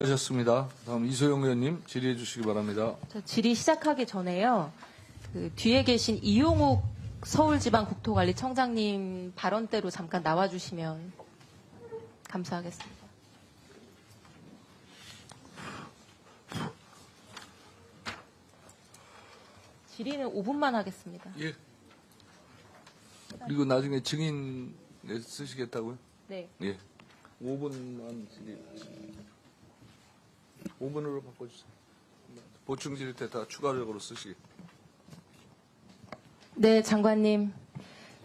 하셨습니다. 다음 이소영 의원님 질의해 주시기 바랍니다. 저 질의 시작하기 전에요. 그 뒤에 계신 이용욱 서울지방국토관리청장님 발언대로 잠깐 나와주시면 감사하겠습니다. 질의는 5분만 하겠습니다. 예. 그리고 나중에 증인 쓰시겠다고요? 네. 예. 5분만 질의. 5분으로 바꿔주세요. 보충 질의 때 다 추가적으로 쓰시게. 네, 장관님.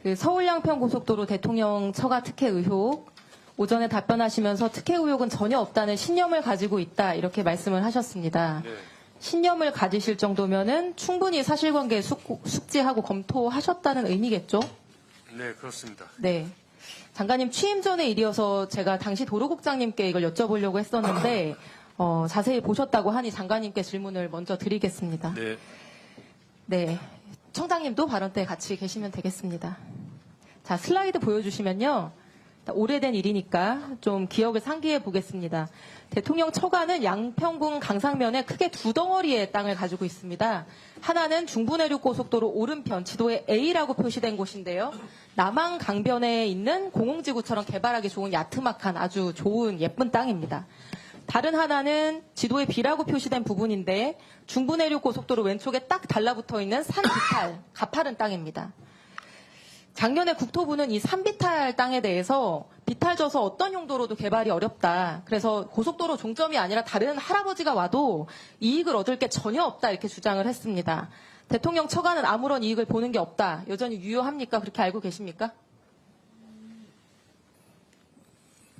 그 서울 양평고속도로 대통령 처가 특혜 의혹 오전에 답변하시면서 특혜 의혹은 전혀 없다는 신념을 가지고 있다 이렇게 말씀을 하셨습니다. 네. 신념을 가지실 정도면은 충분히 사실관계 숙지하고 검토하셨다는 의미겠죠? 네, 그렇습니다. 네. 장관님 취임 전의 일이어서 제가 당시 도로국장님께 이걸 여쭤보려고 했었는데 자세히 보셨다고 하니 장관님께 질문을 먼저 드리겠습니다. 네. 네. 청장님도 발언 때 같이 계시면 되겠습니다. 자, 슬라이드 보여주시면요. 오래된 일이니까 좀 기억을 상기해 보겠습니다. 대통령 처가는 양평군 강상면에 크게 두 덩어리의 땅을 가지고 있습니다. 하나는 중부내륙고속도로 오른편 지도에 A라고 표시된 곳인데요. 남한 강변에 있는 공공지구처럼 개발하기 좋은 야트막한 아주 좋은 예쁜 땅입니다. 다른 하나는 지도에 B라고 표시된 부분인데 중부내륙고속도로 왼쪽에 딱 달라붙어 있는 산비탈, 가파른 땅입니다. 작년에 국토부는 이 산비탈 땅에 대해서 비탈져서 어떤 용도로도 개발이 어렵다. 그래서 고속도로 종점이 아니라 다른 할아버지가 와도 이익을 얻을 게 전혀 없다 이렇게 주장을 했습니다. 대통령 처가는 아무런 이익을 보는 게 없다. 여전히 유효합니까? 그렇게 알고 계십니까?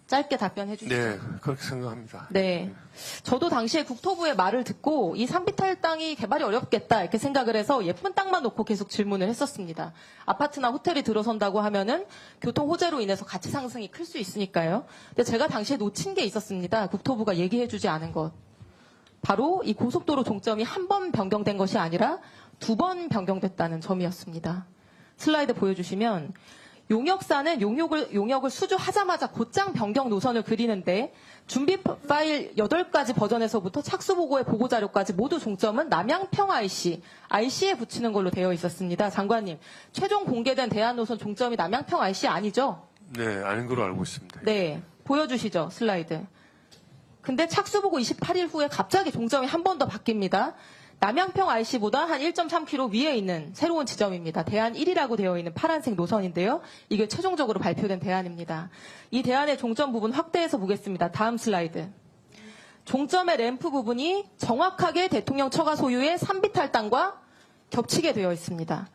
짧게 답변해 주시죠. 네, 그렇게 생각합니다. 네. 저도 당시에 국토부의 말을 듣고 이 산비탈 땅이 개발이 어렵겠다 이렇게 생각을 해서 예쁜 땅만 놓고 계속 질문을 했었습니다. 아파트나 호텔이 들어선다고 하면은 교통 호재로 인해서 가치 상승이 클 수 있으니까요. 근데 제가 당시에 놓친 게 있었습니다. 국토부가 얘기해 주지 않은 것. 바로 이 고속도로 종점이 한 번 변경된 것이 아니라 두 번 변경됐다는 점이었습니다. 슬라이드 보여주시면 용역사는 용역을 수주하자마자 곧장 변경 노선을 그리는데 준비 파일 8가지 버전에서부터 착수보고의 보고자료까지 모두 종점은 남양평 IC에 붙이는 걸로 되어 있었습니다. 장관님, 최종 공개된 대안노선 종점이 남양평 IC 아니죠? 네, 아닌 걸로 알고 있습니다. 네, 보여주시죠, 슬라이드. 근데 착수보고 28일 후에 갑자기 종점이 한 번 더 바뀝니다. 남양평 IC보다 한 1.3km 위에 있는 새로운 지점입니다. 대안 1이라고 되어 있는 파란색 노선인데요. 이게 최종적으로 발표된 대안입니다. 이 대안의 종점 부분 확대해서 보겠습니다. 다음 슬라이드. 종점의 램프 부분이 정확하게 대통령 처가 소유의 산비탈 땅과 겹치게 되어 있습니다.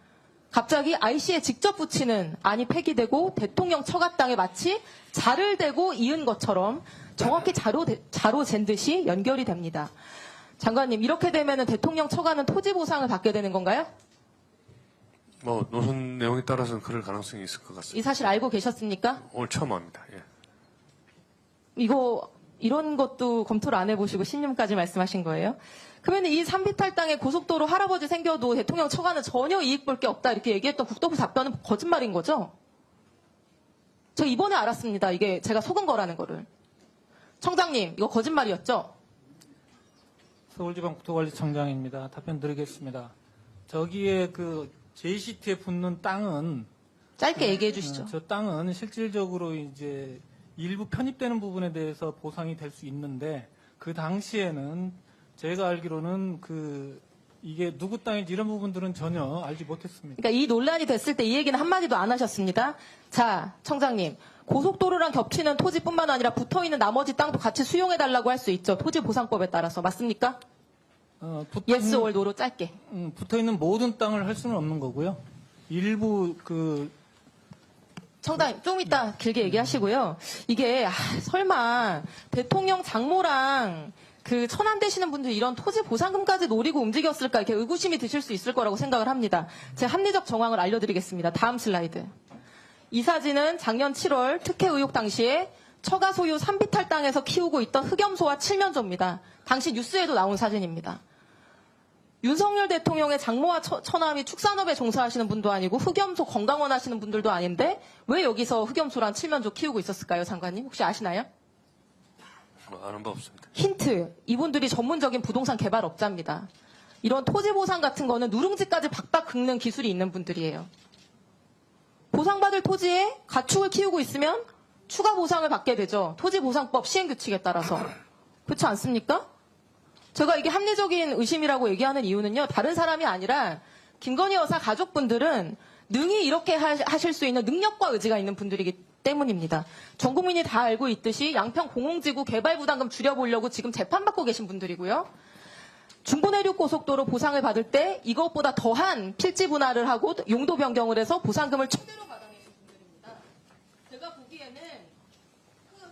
갑자기 IC에 직접 붙이는 안이 폐기되고 대통령 처가 땅에 마치 자를 대고 이은 것처럼 정확히 자로 잰 듯이 연결이 됩니다. 장관님, 이렇게 되면 대통령 처가는 토지 보상을 받게 되는 건가요? 노선 내용에 따라서는 그럴 가능성이 있을 것 같습니다. 이 사실 알고 계셨습니까? 오늘 처음 합니다. 예. 이런 것도 검토를 안 해보시고 신념까지 말씀하신 거예요? 그러면 이 산비탈 땅에 고속도로 할아버지 생겨도 대통령 처가는 전혀 이익 볼 게 없다 이렇게 얘기했던 국토부 답변은 거짓말인 거죠? 저 이번에 알았습니다. 이게 제가 속은 거라는 거를. 청장님, 이거 거짓말이었죠? 서울지방국토관리청장입니다. 답변 드리겠습니다. 저기에 그 JCT에 붙는 땅은 짧게 얘기해 주시죠. 저 땅은 실질적으로 이제 일부 편입되는 부분에 대해서 보상이 될 수 있는데 그 당시에는 제가 알기로는 이게 누구 땅인지 이런 부분들은 전혀 알지 못했습니다. 그러니까 이 논란이 됐을 때 이 얘기는 한마디도 안 하셨습니다. 자, 청장님. 고속도로랑 겹치는 토지뿐만 아니라 붙어있는 나머지 땅도 같이 수용해달라고 할 수 있죠. 토지보상법에 따라서. 맞습니까? 예스 올 노로 짧게. 붙어있는 모든 땅을 할 수는 없는 거고요. 일부 청장님, 좀 이따 길게 얘기하시고요. 이게 설마 대통령 장모랑 천안 되시는 분들 이런 토지 보상금까지 노리고 움직였을까 이렇게 의구심이 드실 수 있을 거라고 생각을 합니다. 제 합리적 정황을 알려드리겠습니다. 다음 슬라이드. 이 사진은 작년 7월 특혜 의혹 당시에 처가 소유 산비탈 땅에서 키우고 있던 흑염소와 칠면조입니다. 당시 뉴스에도 나온 사진입니다. 윤석열 대통령의 장모와 처남이 축산업에 종사하시는 분도 아니고 흑염소 건강원 하시는 분들도 아닌데 왜 여기서 흑염소랑 칠면조 키우고 있었을까요, 장관님? 혹시 아시나요? 아는 바 없습니다. 힌트. 이분들이 전문적인 부동산 개발업자입니다. 이런 토지 보상 같은 거는 누룽지까지 박박 긁는 기술이 있는 분들이에요. 보상받을 토지에 가축을 키우고 있으면 추가 보상을 받게 되죠. 토지보상법 시행규칙에 따라서. 그렇지 않습니까? 제가 이게 합리적인 의심이라고 얘기하는 이유는요. 다른 사람이 아니라 김건희 여사 가족분들은 능히 이렇게 하실 수 있는 능력과 의지가 있는 분들이기 때문입니다. 전 국민이 다 알고 있듯이 양평 공홍지구 개발 부담금 줄여보려고 지금 재판받고 계신 분들이고요. 중부내륙고속도로 보상을 받을 때 이것보다 더한 필지 분할을 하고 용도 변경을 해서 보상금을 최대로 받아내신 분들입니다. 제가 보기에는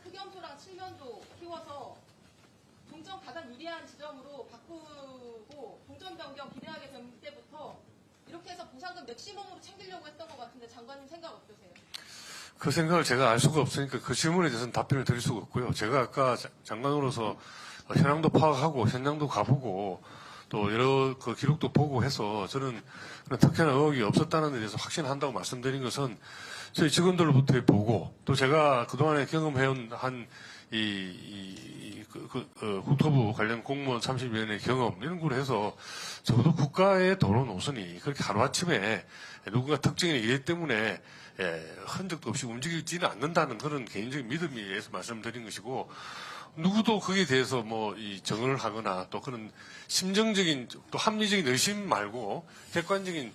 흑염소랑 칠면조 키워서 동점 가장 유리한 지점으로 바꾸고 동점 변경 비대하게 된 때부터 이렇게 해서 보상금 맥시멈으로 챙기려고 했던 것 같은데 장관님 생각 어떠세요? 그 생각을 제가 알 수가 없으니까 그 질문에 대해서는 답변을 드릴 수가 없고요. 제가 아까 장관으로서 현황도 파악하고 현장도 가보고 또 여러 그 기록도 보고 해서 저는 특혜나 의혹이 없었다는 데 대해서 확신한다고 말씀드린 것은 저희 직원들로부터 보고 또 제가 그동안에 경험해온 국토부 관련 공무원 30여 년의 경험 이런 걸 해서 적어도 국가의 도로 노선이 그렇게 하루아침에 누군가 특정인의 일 때문에 흔적도 없이 움직이지는 않는다는 그런 개인적인 믿음에 의해서 말씀드린 것이고 누구도 거기에 대해서 이 정언을 하거나 또 그런 심정적인 또 합리적인 의심 말고 객관적인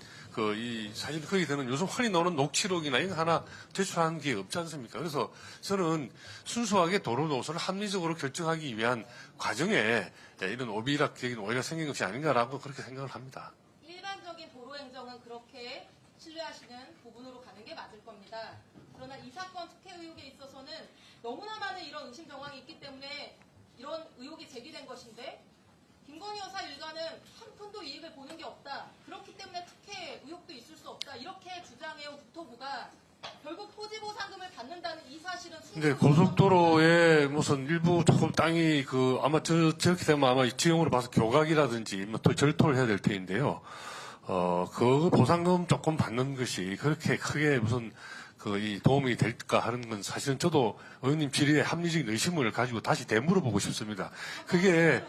사실 거기 되는 요즘 흔히 나오는 녹취록이나 이거 하나 제출하는 게 없지 않습니까? 그래서 저는 순수하게 도로 노선을 합리적으로 결정하기 위한 과정에 이런 오비락적인 오해가 생긴 것이 아닌가라고 그렇게 생각을 합니다. 일반적인 도로 행정은 그렇게 신뢰하시는 부분으로 가는 게 맞을 겁니다. 그러나 이 사건 특혜 의혹에 있어서는 너무나 많은 이런 의심 정황이 있기 때문에 이런 의혹이 제기된 것인데 김건희 여사 일가는 한 푼도 이익을 보는 게 없다. 그렇기 때문에 특혜 의혹도 있을 수 없다. 이렇게 주장해온 국토부가 결국 토지보상금을 받는다는 이 사실은 근데 고속도로에 무슨 일부 조금 땅이 아마 저렇게 되면 아마 지형으로 봐서 교각이라든지 또 절토를 해야 될 테인데요. 그 보상금 조금 받는 것이 그렇게 크게 무슨 이 도움이 될까 하는 건 사실은 저도 의원님 질의에 합리적인 의심을 가지고 다시 되물어보고 싶습니다. 그게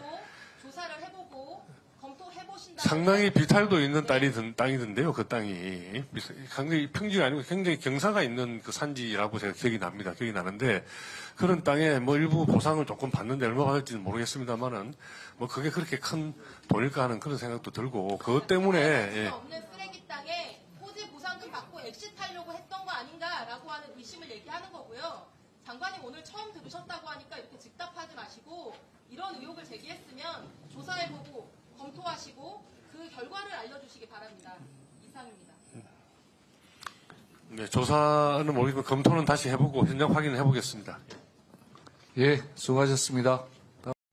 조사를 해보고 검토해보신다. 상당히 비탈도 있는 땅이던데요. 그 땅이 상당히 평지가 아니고 굉장히 경사가 있는 그 산지라고 제가 기억이 나는데 그런 땅에 일부 보상을 조금 받는데 얼마 받을지는 모르겠습니다만은 그게 그렇게 큰 돈일까 하는 그런 생각도 들고 그것 때문에 없는 쓰레기 땅에 토지 보상금 받고 엑시트하려고 했던 거 아닌가라고 하는 의심을 얘기하는 거고요. 장관님 오늘 처음 들으셨다고 하니까 이렇게 즉답하지 마시고 이런 의혹을 제기했으면 조사해보고 검토하시고 그 결과를 알려주시기 바랍니다. 이상입니다. 네, 조사는 모르겠지만 검토는 다시 해보고 현장 확인을 해보겠습니다. 예, 수고하셨습니다.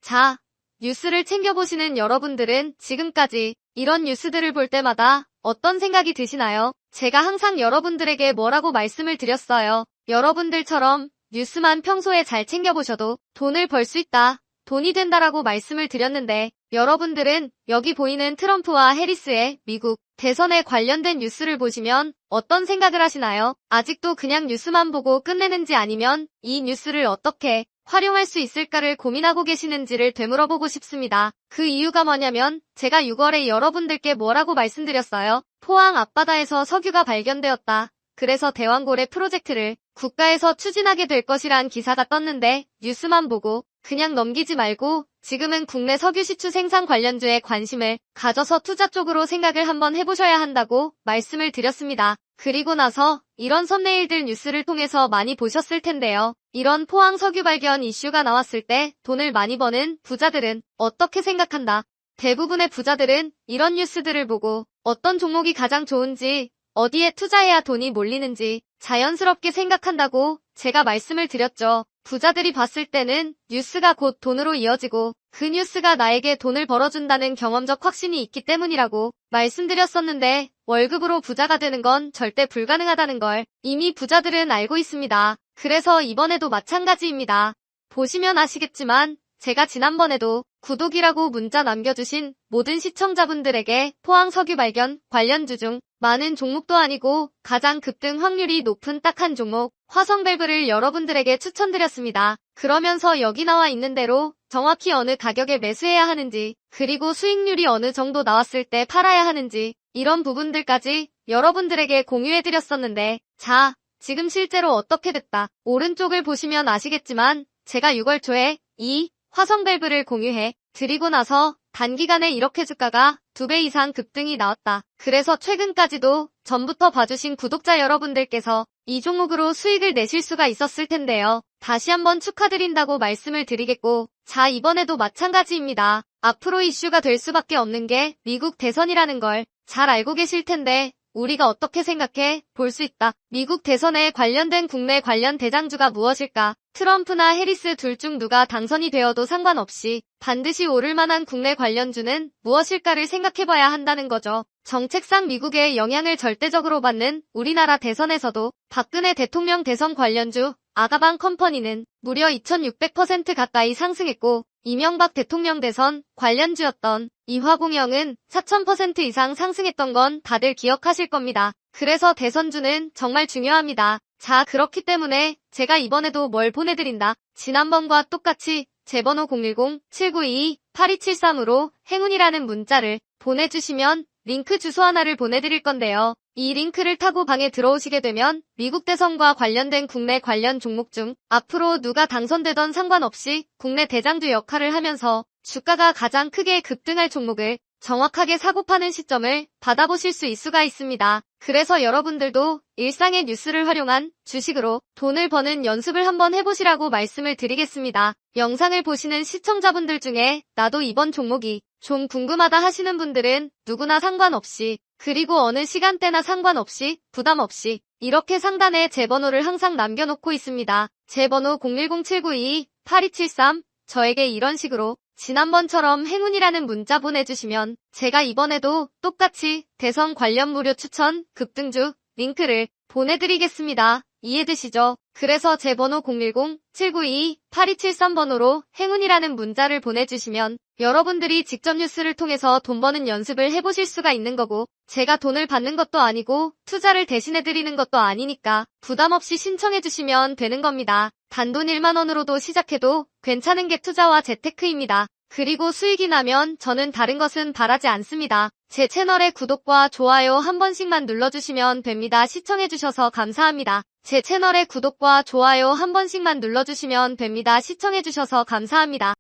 자, 뉴스를 챙겨보시는 여러분들은 지금까지 이런 뉴스들을 볼 때마다 어떤 생각이 드시나요? 제가 항상 여러분들에게 뭐라고 말씀을 드렸어요. 여러분들처럼 뉴스만 평소에 잘 챙겨보셔도 돈을 벌 수 있다. 돈이 된다라고 말씀을 드렸는데 여러분들은 여기 보이는 트럼프와 해리스의 미국 대선에 관련된 뉴스를 보시면 어떤 생각을 하시나요? 아직도 그냥 뉴스만 보고 끝내는지 아니면 이 뉴스를 어떻게 활용할 수 있을까를 고민하고 계시는지를 되물어보고 싶습니다. 그 이유가 뭐냐면 제가 6월에 여러분들께 뭐라고 말씀드렸어요? 포항 앞바다에서 석유가 발견되었다. 그래서 대왕고래 프로젝트를 국가에서 추진하게 될 것이란 기사가 떴는데 뉴스만 보고 그냥 넘기지 말고 지금은 국내 석유 시추 생산 관련주에 관심을 가져서 투자 쪽으로 생각을 한번 해보셔야 한다고 말씀을 드렸습니다. 그리고 나서 이런 썸네일들 뉴스를 통해서 많이 보셨을 텐데요. 이런 포항 석유 발견 이슈가 나왔을 때 돈을 많이 버는 부자들은 어떻게 생각한다? 대부분의 부자들은 이런 뉴스들을 보고 어떤 종목이 가장 좋은지 어디에 투자해야 돈이 몰리는지 자연스럽게 생각한다고 제가 말씀을 드렸죠. 부자들이 봤을 때는 뉴스가 곧 돈으로 이어지고 그 뉴스가 나에게 돈을 벌어준다는 경험적 확신이 있기 때문이라고 말씀드렸었는데 월급으로 부자가 되는 건 절대 불가능하다는 걸 이미 부자들은 알고 있습니다. 그래서 이번에도 마찬가지입니다. 보시면 아시겠지만 제가 지난번에도 구독이라고 문자 남겨주신 모든 시청자분들에게 포항 석유 발견 관련주 중 많은 종목도 아니고 가장 급등 확률이 높은 딱 한 종목 화성밸브를 여러분들에게 추천드렸습니다. 그러면서 여기 나와 있는 대로 정확히 어느 가격에 매수해야 하는지, 그리고 수익률이 어느 정도 나왔을 때 팔아야 하는지, 이런 부분들까지 여러분들에게 공유해드렸었는데, 자, 지금 실제로 어떻게 됐다. 오른쪽을 보시면 아시겠지만 제가 6월 초에 이 화성 밸브를 공유해 드리고 나서 단기간에 이렇게 주가가 2배 이상 급등이 나왔다. 그래서 최근까지도 전부터 봐주신 구독자 여러분들께서 이 종목으로 수익을 내실 수가 있었을 텐데요. 다시 한번 축하드린다고 말씀을 드리겠고, 자, 이번에도 마찬가지입니다. 앞으로 이슈가 될 수밖에 없는 게 미국 대선이라는 걸 잘 알고 계실 텐데, 우리가 어떻게 생각해 볼 수 있다. 미국 대선에 관련된 국내 관련 대장주가 무엇일까? 트럼프나 해리스 둘 중 누가 당선이 되어도 상관없이 반드시 오를 만한 국내 관련주는 무엇일까를 생각해봐야 한다는 거죠. 정책상 미국의 영향을 절대적으로 받는 우리나라 대선에서도 박근혜 대통령 대선 관련주 아가방 컴퍼니는 무려 2600% 가까이 상승했고, 이명박 대통령 대선 관련주였던 이화공영은 4000% 이상 상승했던 건 다들 기억하실 겁니다. 그래서 대선주는 정말 중요합니다. 자, 그렇기 때문에 제가 이번에도 뭘 보내드린다. 지난번과 똑같이 제 번호 010-792-8273으로 행운이라는 문자를 보내주시면 링크 주소 하나를 보내드릴 건데요. 이 링크를 타고 방에 들어오시게 되면 미국 대선과 관련된 국내 관련 종목 중 앞으로 누가 당선되던 상관없이 국내 대장주 역할을 하면서 주가가 가장 크게 급등할 종목을 정확하게 사고 파는 시점을 받아보실 수 있습니다. 그래서 여러분들도 일상의 뉴스를 활용한 주식으로 돈을 버는 연습을 한번 해보시라고 말씀을 드리겠습니다. 영상을 보시는 시청자분들 중에 나도 이번 종목이 좀 궁금하다 하시는 분들은 누구나 상관없이, 그리고 어느 시간대나 상관없이 부담 없이 이렇게 상단에 제 번호를 항상 남겨놓고 있습니다. 제 번호 010-792-8273, 저에게 이런 식으로 지난번처럼 행운이라는 문자 보내주시면 제가 이번에도 똑같이 대선 관련 무료 추천 급등주 링크를 보내드리겠습니다. 이해되시죠? 그래서 제 번호 010-792-8273번호로 행운이라는 문자를 보내주시면 여러분들이 직접 뉴스를 통해서 돈 버는 연습을 해보실 수가 있는 거고, 제가 돈을 받는 것도 아니고 투자를 대신해드리는 것도 아니니까 부담없이 신청해주시면 되는 겁니다. 단돈 1만원으로도 시작해도 괜찮은 게 투자와 재테크입니다. 그리고 수익이 나면 저는 다른 것은 바라지 않습니다. 제 채널의 구독과 좋아요 한 번씩만 눌러주시면 됩니다. 시청해주셔서 감사합니다. 제 채널의 구독과 좋아요 한 번씩만 눌러주시면 됩니다. 시청해주셔서 감사합니다.